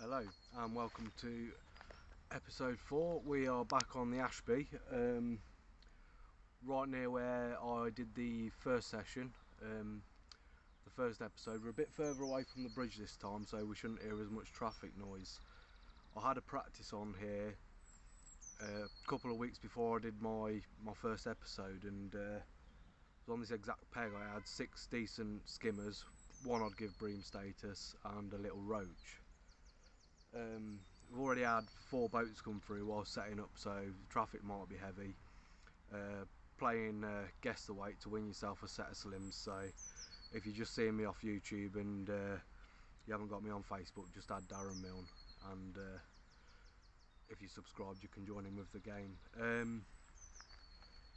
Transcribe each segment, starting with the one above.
Hello and welcome to episode 4. We are back on the Ashby, right near where I did the first session, the first episode. We're a bit further away from the bridge this time, so we shouldn't hear as much traffic noise. I had a practice on here a couple of weeks before I did my first episode, and on this exact peg I had 6 decent skimmers, one I'd give bream status, and a little roach. We've already had 4 boats come through while setting up, so the traffic might be heavy. Playing guess the weight to win yourself a set of slims, so if you're just seeing me off YouTube and you haven't got me on Facebook, just add Darren Milne, and if you're subscribed you can join in with the game.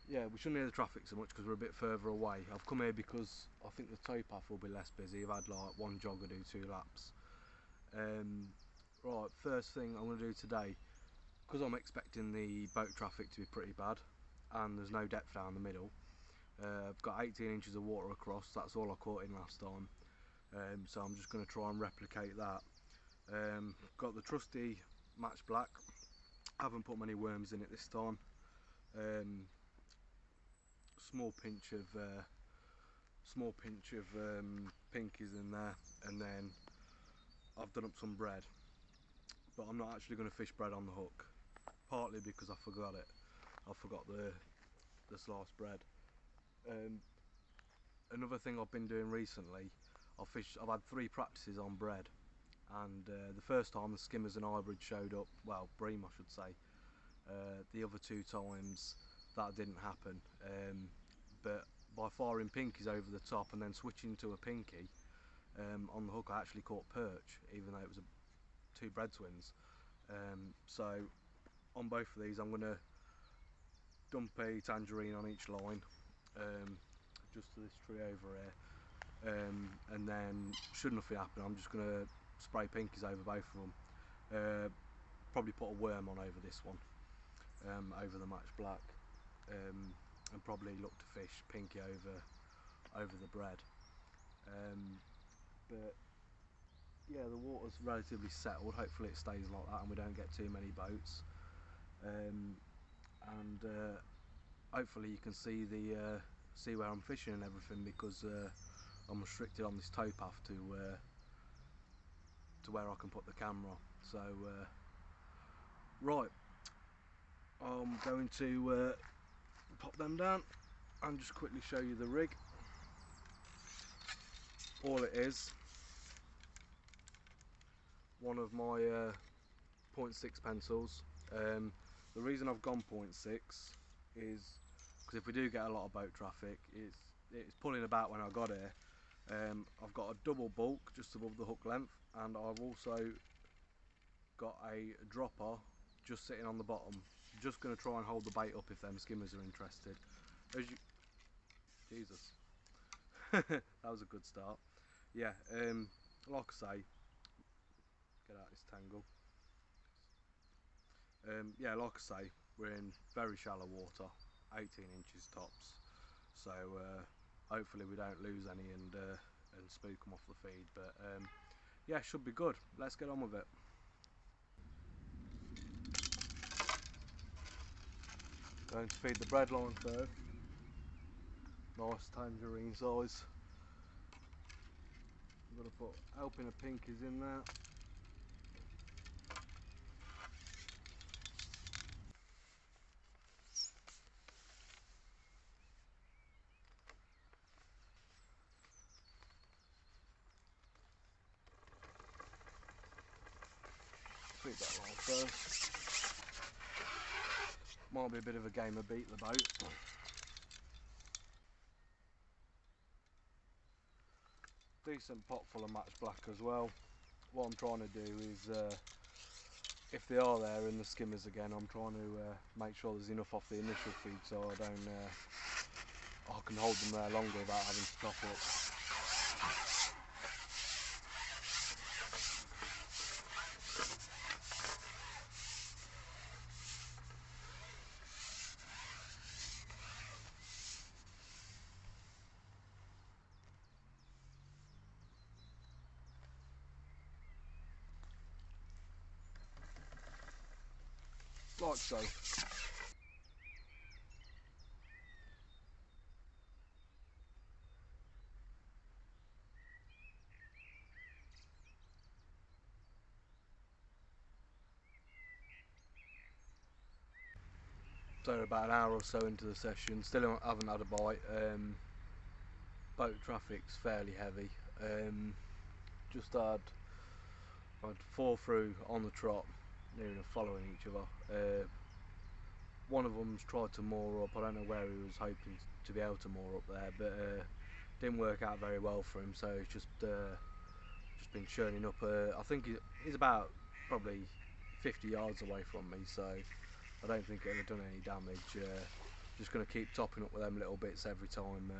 Yeah, we shouldn't hear the traffic so much because we're a bit further away. I've come here because I think the towpath will be less busy. I've had like one jogger do 2 laps. Right, first thing I'm going to do today, because I'm expecting the boat traffic to be pretty bad and there's no depth down the middle. I've got 18 inches of water across, that's all I caught in last time, so I'm just going to try and replicate that. Got the trusty match black, haven't put many worms in it this time. Small pinch of pinkies in there, and then I've done up some bread, but I'm not actually going to fish bread on the hook, partly because I forgot it. I forgot the sliced bread. Another thing I've been doing recently, I've had 3 practices on bread, and the first time the skimmers and hybrid showed up, well, bream I should say. The other 2 times that didn't happen, but by firing pinkies over the top and then switching to a pinky on the hook, I actually caught perch, even though it was 2 bread twins. So on both of these I'm going to dump a tangerine on each line, just to this tree over here, and then should nothing happen I'm just going to spray pinkies over both of them. Probably put a worm on over this one, over the match black, and probably look to fish pinky over the bread. But yeah, the water's relatively settled, hopefully it stays like that and we don't get too many boats, and hopefully you can see where I'm fishing and everything, because I'm restricted on this towpath to where I can put the camera. So right, I'm going to pop them down and just quickly show you the rig. All it is, one of my 0.6 pencils. The reason I've gone 0.6 is because if we do get a lot of boat traffic, it's pulling about when I got here. I've got a double bulk just above the hook length, and I've also got a dropper just sitting on the bottom, just going to try and hold the bait up if them skimmers are interested. Jesus, that was a good start. Yeah, like I say, get out of this tangle. Yeah, like I say, we're in very shallow water, 18 inches tops, so hopefully we don't lose any and spook them off the feed, but yeah, should be good. Let's get on with it. Going to feed the bread line first. Nice tangerine size. I'm going to put helping of pinkies in there. Feed that line first. Might be a bit of a game of beat the boat. Decent pot full of match black as well. What I'm trying to do is, if they are there in the skimmers again, I'm trying to make sure there's enough off the initial feed so I can hold them there longer without having to top up. like so. So about an hour or so into the session, still haven't had a bite. Boat traffic's fairly heavy. Just had 4 through on the trot, near enough following each other. One of them's tried to moor up. I don't know where he was hoping to be able to moor up there, but didn't work out very well for him. So it's just been churning up. I think he's about probably 50 yards away from me, so I don't think it'll have done any damage. Just going to keep topping up with them little bits every time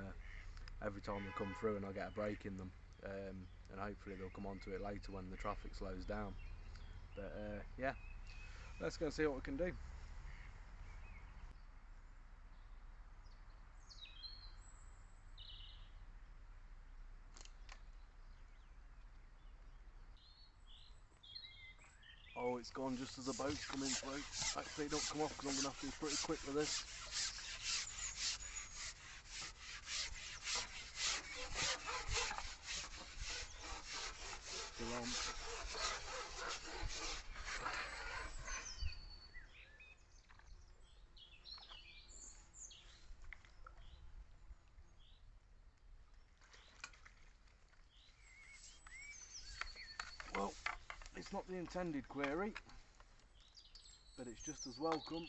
they come through and I get a break in them, and hopefully they'll come onto it later when the traffic slows down. But yeah, let's go and see what we can do. Oh, it's gone just as the boat's coming through. Hopefully it don't come off, because I'm going to have to be pretty quick with this. Still on. Well, it's not the intended query, but it's just as welcome.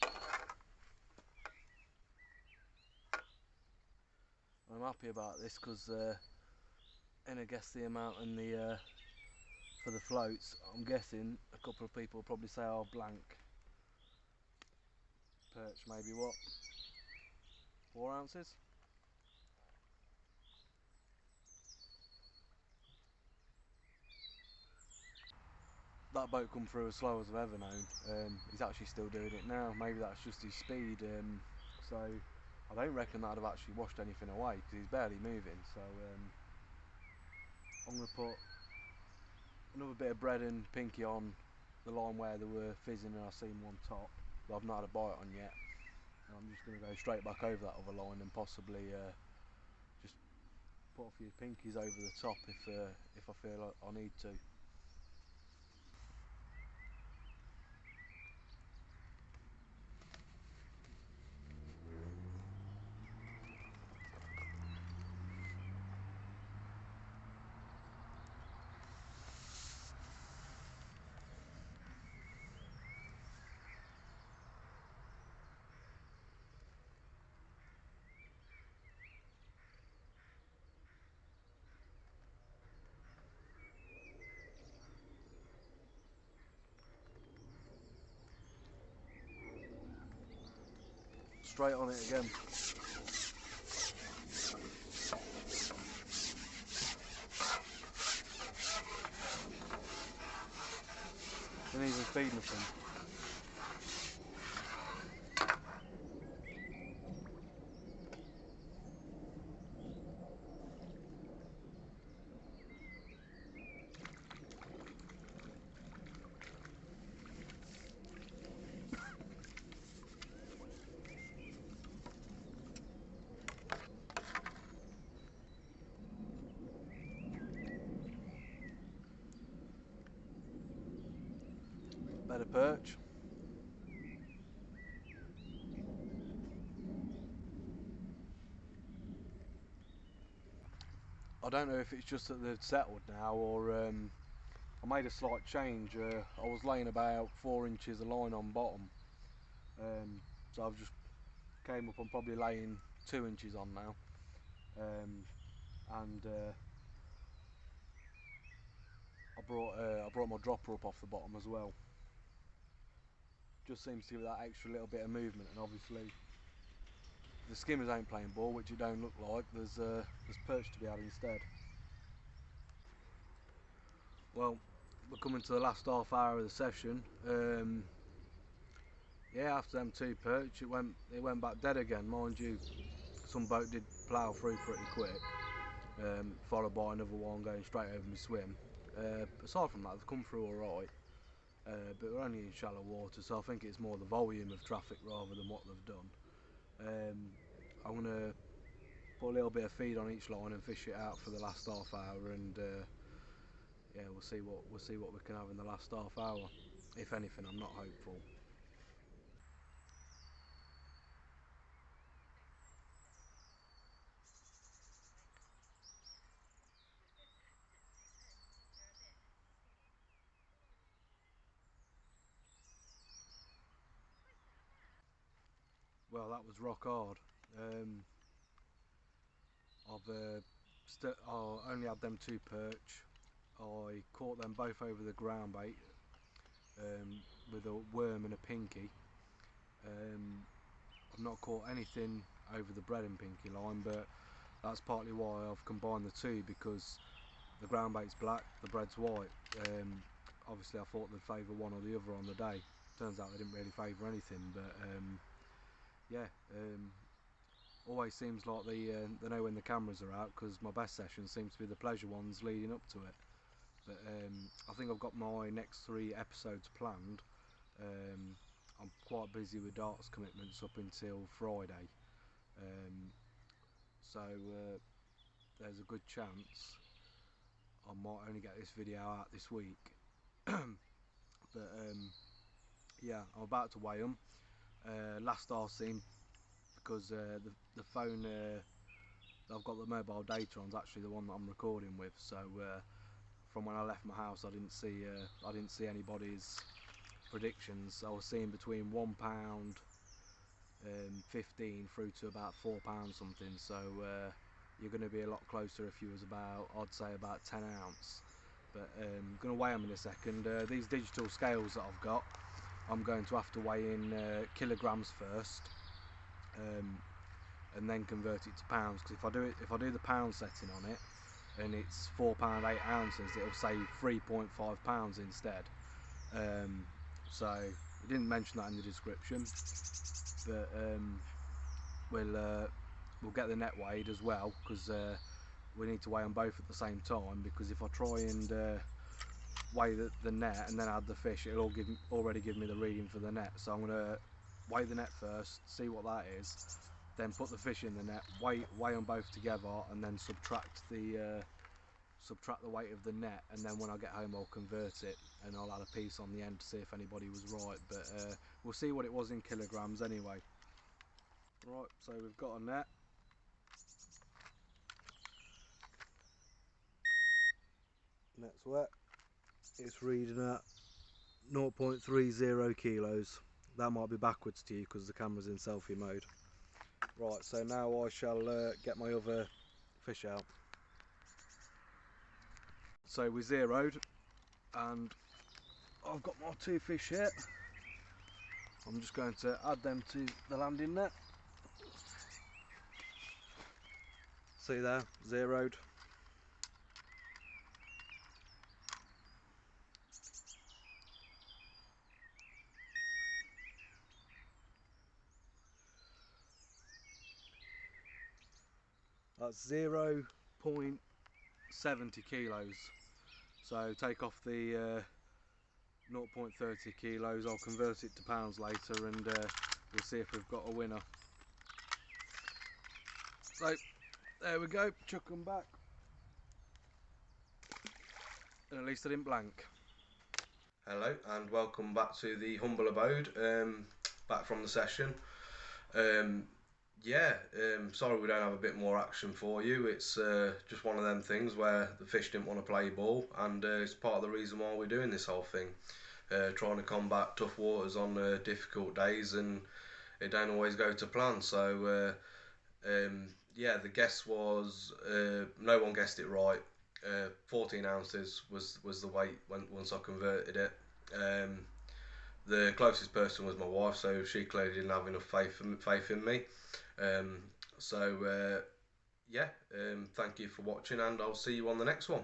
I'm happy about this because, and I guess the amount in the for the floats, I'm guessing a couple of people will probably say, oh, blank perch, maybe what, 4 ounces? That boat come through as slow as I've ever known. He's actually still doing it now. Maybe that's just his speed. So I don't reckon that'd have actually washed anything away because he's barely moving. So I'm going to put another bit of bread and pinky on the line where they were fizzing and I seen one top that I've not had a bite on yet. And I'm just going to go straight back over that other line and possibly just put a few pinkies over the top if I feel like I need to. Straight on it again. Didn't even feed nothing. Better perch. I don't know if it's just that they've settled now or I made a slight change. I was laying about 4 inches of line on bottom, so I've just came up. I'm probably laying 2 inches on now, and I brought my dropper up off the bottom as well. Just seems to give it that extra little bit of movement, and obviously the skimmers ain't playing ball, which it don't look like. There's perch to be had instead. Well, we're coming to the last half hour of the session. Yeah, after them 2 perch, it went back dead again. Mind you, some boat did plough through pretty quick, followed by another one going straight over my swim. Aside from that, they've come through all right. but we're only in shallow water, so I think it's more the volume of traffic rather than what they've done. I'm going to put a little bit of feed on each line and fish it out for the last half hour, and yeah, we'll see what we can have in the last half hour. If anything, I'm not hopeful. Well, that was rock hard. I only had them 2 perch. I caught them both over the ground bait with a worm and a pinky. I've not caught anything over the bread and pinky line, but that's partly why I've combined the 2, because the ground bait's black, the bread's white. Obviously I thought they'd favour one or the other on the day. Turns out they didn't really favour anything, but yeah, always seems like they know when the cameras are out, because my best sessions seem to be the pleasure ones leading up to it. But I think I've got my next 3 episodes planned. I'm quite busy with darts commitments up until Friday, so there's a good chance I might only get this video out this week. But yeah, I'm about to weigh them. Last I seen, because the phone I've got the mobile data on is actually the one that I'm recording with, so from when I left my house I didn't see anybody's predictions. I was seeing between £1 15 through to about £4 something, so you're going to be a lot closer if you was about, I'd say about 10 ounce. But I'm going to weigh them in a second. These digital scales that I've got, I'm going to have to weigh in kilograms first, and then convert it to pounds, because if I do the pound setting on it and it's £4 8 ounces, it'll say 3.5 pounds instead. So we didn't mention that in the description, but we'll get the net weighed as well, because we need to weigh them both at the same time, because if I try and weigh the net and then add the fish, it'll already give me the reading for the net. So I'm going to weigh the net first, see what that is, then put the fish in the net, weigh them both together, and then subtract the weight of the net, and then when I get home I'll convert it and I'll add a piece on the end to see if anybody was right. But we'll see what it was in kilograms anyway. Right, so we've got a net. Net's wet. It's reading at 0.30 kilos. That might be backwards to you because the camera's in selfie mode. Right, so now I shall get my other fish out. So we zeroed, and I've got my 2 fish here. I'm just going to add them to the landing net. See there, zeroed. That's 0.70 kilos. So take off the 0.30 kilos, I'll convert it to pounds later, and we'll see if we've got a winner. So there we go, chuck them back, and at least I didn't blank. Hello and welcome back to the humble abode, back from the session. Sorry we don't have a bit more action for you. It's just one of them things where the fish didn't want to play ball, and it's part of the reason why we're doing this whole thing. Trying to combat tough waters on difficult days, and it don't always go to plan. So yeah, the guess was no one guessed it right. 14 ounces was the weight once I converted it. The closest person was my wife, so she clearly didn't have enough faith in me. Thank you for watching, and I'll see you on the next one.